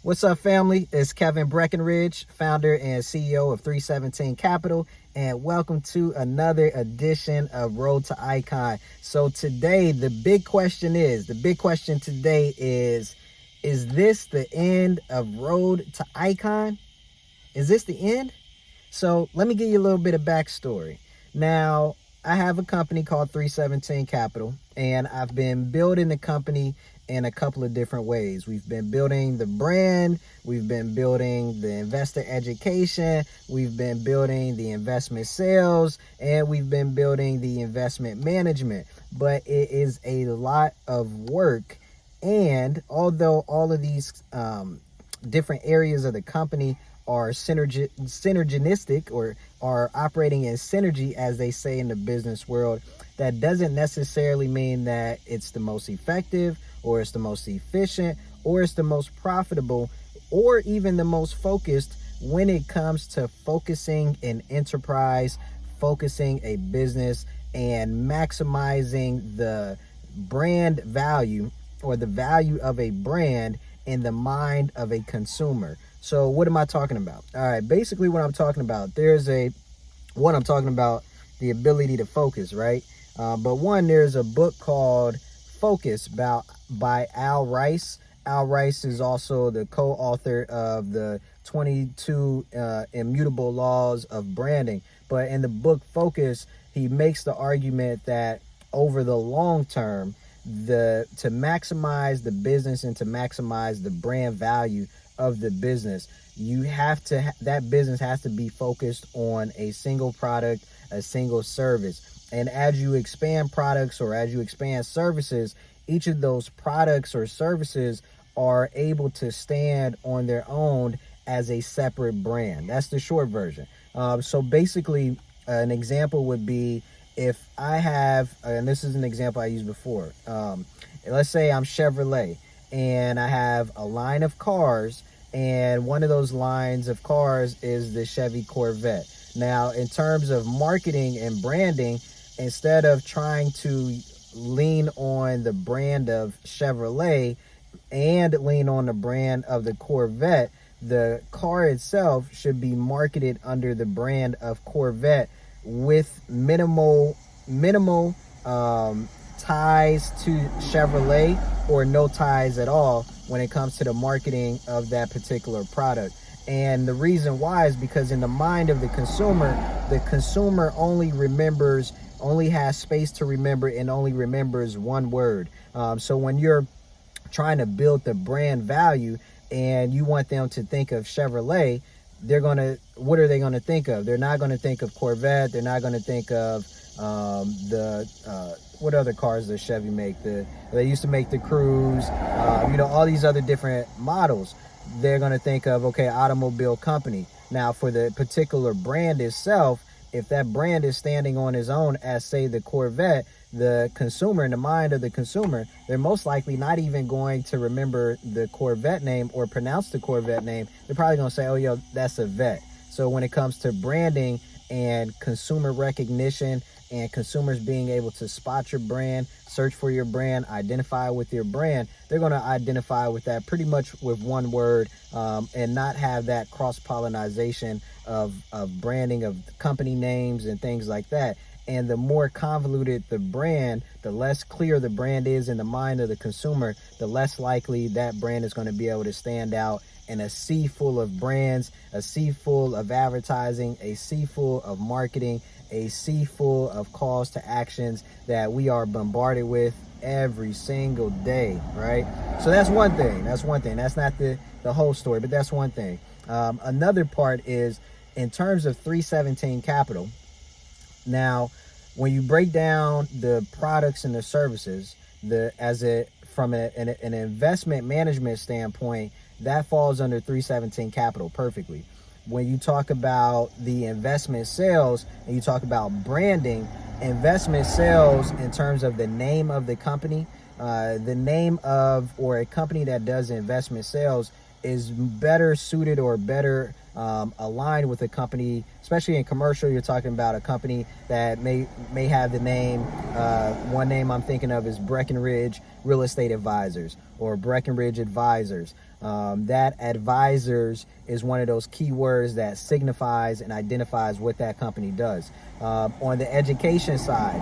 What's up, family? It's Kevin Breckenridge, founder and CEO of 317 Capital, and welcome to another edition of Road to Icon. So today, the big question today is this the end of Road to Icon? Is this the end? So let me give you a little bit of backstory. Now, I have a company called 317 Capital, and I've been building the company in a couple of different ways. We've been building the brand, we've been building the investor education, we've been building the investment sales, and we've been building the investment management. But it is a lot of work. And although all of these different areas of the company are synergistic or are operating in synergy, as they say in the business world, that doesn't necessarily mean that it's the most effective or it's the most efficient or it's the most profitable or even the most focused when it comes to focusing an enterprise, focusing a business, and maximizing the brand value or the value of a brand in the mind of a consumer. So what am I talking about? All right, basically what I'm talking about, I'm talking about the ability to focus, right? There's a book called Focus by Al Rice. Al Rice is also the co-author of the 22 Immutable Laws of Branding. But in the book Focus, he makes the argument that over the long term, to maximize the business and to maximize the brand value of the business, that business has to be focused on a single product, a single service. And as you expand products or as you expand services, each of those products or services are able to stand on their own as a separate brand. That's the short version. So basically, an example would be, if I have, and this is an example I used before, let's say I'm Chevrolet and I have a line of cars, and one of those lines of cars is the Chevy Corvette. Now, in terms of marketing and branding, instead of trying to lean on the brand of Chevrolet and lean on the brand of the Corvette, the car itself should be marketed under the brand of Corvette with minimal ties to Chevrolet or no ties at all when it comes to the marketing of that particular product. And the reason why is because in the mind of the consumer only has space to remember and only remembers one word. So when you're trying to build the brand value and you want them to think of Chevrolet, what are they going to think of? They're not going to think of Corvette. They're not going to think of what other cars does Chevy make? They used to make the Cruze, all these other different models. They're going to think of, okay, automobile company. Now, for the particular brand itself, if that brand is standing on its own as, say, the Corvette, the consumer, in the mind of the consumer, they're most likely not even going to remember the Corvette name or pronounce the Corvette name. They're probably going to say, oh, yo, that's a Vet. So when it comes to branding and consumer recognition and consumers being able to spot your brand, search for your brand, identify with your brand, they're going to identify with that pretty much with one word, and not have that cross-pollination of branding of company names and things like that. And the more convoluted the brand, the less clear the brand is in the mind of the consumer, the less likely that brand is going to be able to stand out in a sea full of brands, a sea full of advertising, a sea full of marketing, a sea full of calls to actions that we are bombarded with every single day, right? So that's one thing. That's not the whole story, but that's one thing. Another part is in terms of 317 Capital. Now, when you break down the products and the services, from an investment management standpoint, that falls under 317 Capital perfectly. When you talk about the investment sales and you talk about branding, investment sales in terms of the name of the company, the name of, or a company that does investment sales is better suited or better aligned with a company, especially in commercial. You're talking about a company that may have the name, one name I'm thinking of is Breckenridge Real Estate Advisors or Breckenridge Advisors. That advisors is one of those keywords that signifies and identifies what that company does. On the education side,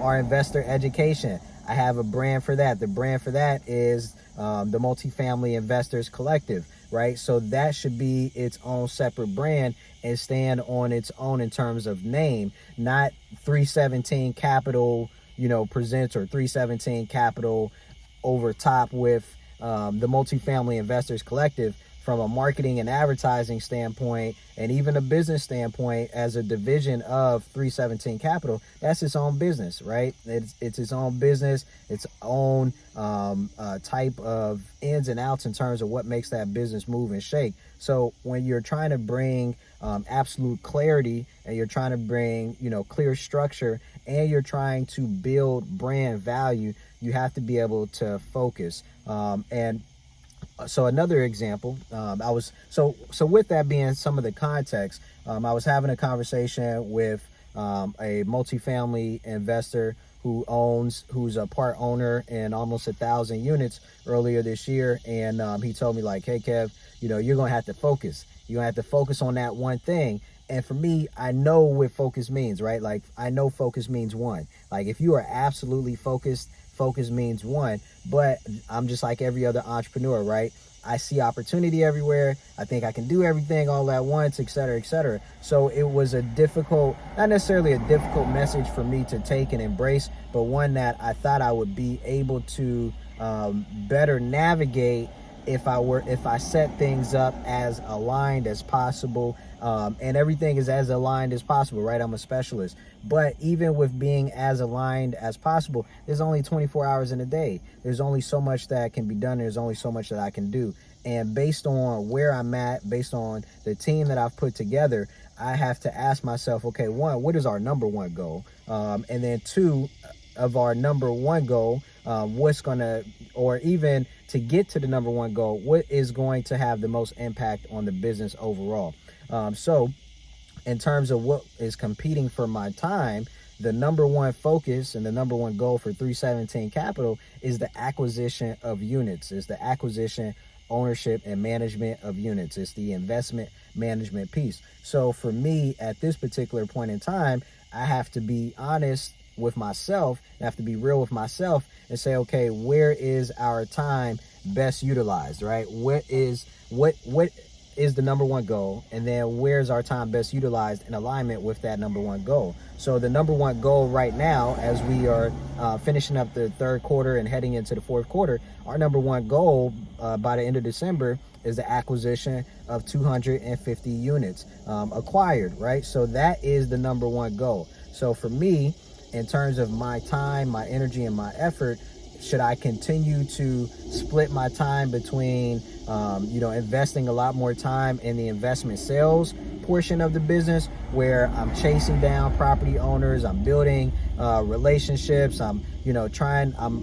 our investor education, I have a brand for that. The brand for that is the Multifamily Investors Collective, right? So that should be its own separate brand and stand on its own in terms of name, not 317 Capital, presents, or 317 Capital over top with the Multifamily Investors Collective. From a marketing and advertising standpoint, and even a business standpoint, as a division of 317 Capital, that's its own business, right? It's its own business, its own type of ins and outs in terms of what makes that business move and shake. So when you're trying to bring absolute clarity, and you're trying to bring, clear structure, and you're trying to build brand value, you have to be able to focus. So another example, so with that being some of the context, I was having a conversation with a multifamily investor who's a part owner in almost 1,000 units earlier this year. And he told me, like, hey, Kev, you're going to have to focus. You're going to have to focus on that one thing. And for me, I know what focus means, right? Like, I know focus means one. Like, if you are absolutely focused, focus means one. But I'm just like every other entrepreneur, right? I see opportunity everywhere. I think I can do everything all at once, et cetera, et cetera. So it was not necessarily a difficult message for me to take and embrace, but one that I thought I would be able to better navigate if I set things up as aligned as possible, and everything is as aligned as possible, right? I'm a specialist, but even with being as aligned as possible, there's only 24 hours in a day. There's only so much that can be done. There's only so much that I can do. And based on where I'm at, based on the team that I've put together, I have to ask myself, okay, one, what is our number one goal? And then two, of our number one goal, or even to get to the number one goal, what is going to have the most impact on the business overall? So in terms of what is competing for my time, the number one focus and the number one goal for 317 Capital is the acquisition of units, is the acquisition, ownership, and management of units. It's the investment management piece. So for me, at this particular point in time, I have to be honest with myself. I have to be real with myself and say, okay, where is our time best utilized, right? What is the number one goal, and then where's our time best utilized in alignment with that number one goal? So the number one goal right now, as we are finishing up the third quarter and heading into the fourth quarter, our number one goal by the end of December is the acquisition of 250 units acquired, right? So that is the number one goal. So for me, in terms of my time, my energy, and my effort, should I continue to split my time between, investing a lot more time in the investment sales portion of the business, where I'm chasing down property owners, I'm building relationships, I'm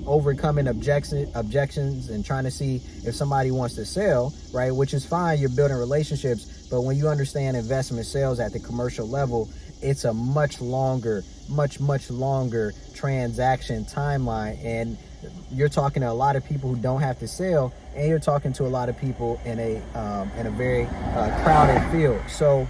overcoming objections and trying to see if somebody wants to sell, right? Which is fine, you're building relationships, but when you understand investment sales at the commercial level, it's a much longer transaction timeline, and you're talking to a lot of people who don't have to sell, and you're talking to a lot of people in a very crowded field. So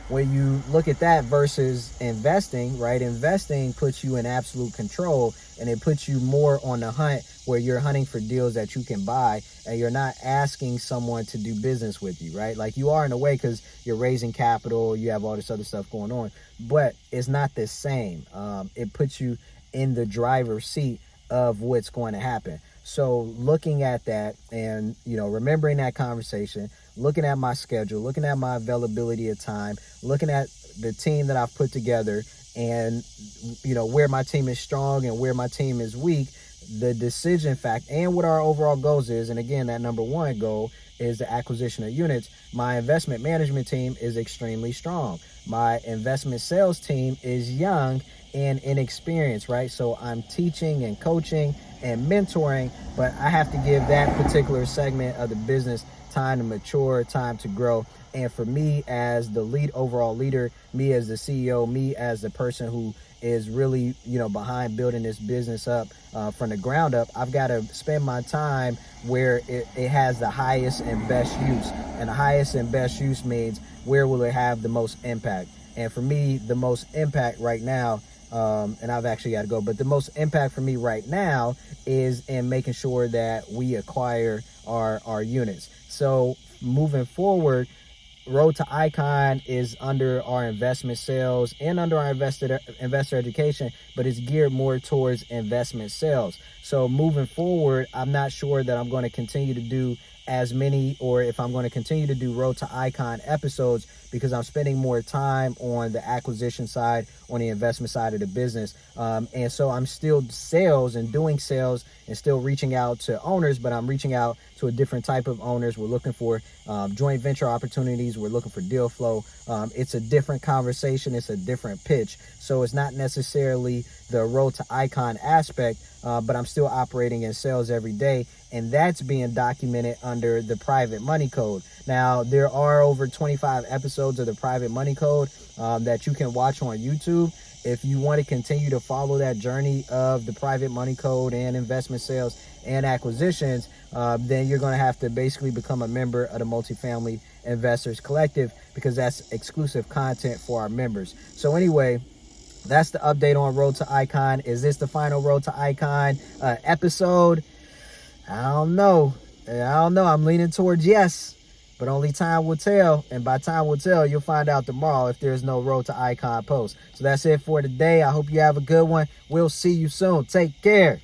when you look at that versus investing, right? Investing puts you in absolute control, and it puts you more on the hunt, where you're hunting for deals that you can buy, and you're not asking someone to do business with you, right? Like, you are in a way, because you're raising capital, you have all this other stuff going on, but it's not the same. It puts you in the driver's seat of what's going to happen. So looking at that and, remembering that conversation, looking at my schedule, looking at my availability of time, looking at the team that I've put together, and, where my team is strong and where my team is weak, the decision fact, and what our overall goals is. And again, that number one goal is the acquisition of units. My investment management team is extremely strong. My investment sales team is young and inexperienced, right? So I'm teaching and coaching and mentoring, but I have to give that particular segment of the business time to mature, time to grow. And for me as the overall leader, me as the CEO, me as the person who is really, behind building this business up from the ground up, I've got to spend my time where it has the highest and best use. And the highest and best use means where will it have the most impact. And for me, the most impact right now, and I've actually got to go, but the most impact for me right now is in making sure that we acquire our units. So moving forward, Road to Icon is under our investment sales and under our investor education, but it's geared more towards investment sales. So moving forward, I'm not sure that I'm going to continue to do as many, or if I'm going to continue to do Road to Icon episodes, because I'm spending more time on the acquisition side, on the investment side of the business. And so I'm still sales and doing sales and still reaching out to owners, but I'm reaching out to a different type of owners. We're looking for joint venture opportunities. We're looking for deal flow. It's a different conversation. It's a different pitch. So it's not necessarily the Road to Icon aspect, but I'm still operating in sales every day. And that's being documented under the Private Money Code. Now, there are over 25 episodes of the Private Money Code that you can watch on YouTube. If you want to continue to follow that journey of the Private Money Code and investment sales and acquisitions, then you're going to have to basically become a member of the Multifamily Investors Collective, because that's exclusive content for our members. So anyway, that's the update on Road to Icon. Is this the final Road to Icon episode? I don't know. I'm leaning towards yes, but only time will tell. And by time will tell, you'll find out tomorrow if there's no Road to Icon post. So that's it for today. I hope you have a good one. We'll see you soon. Take care.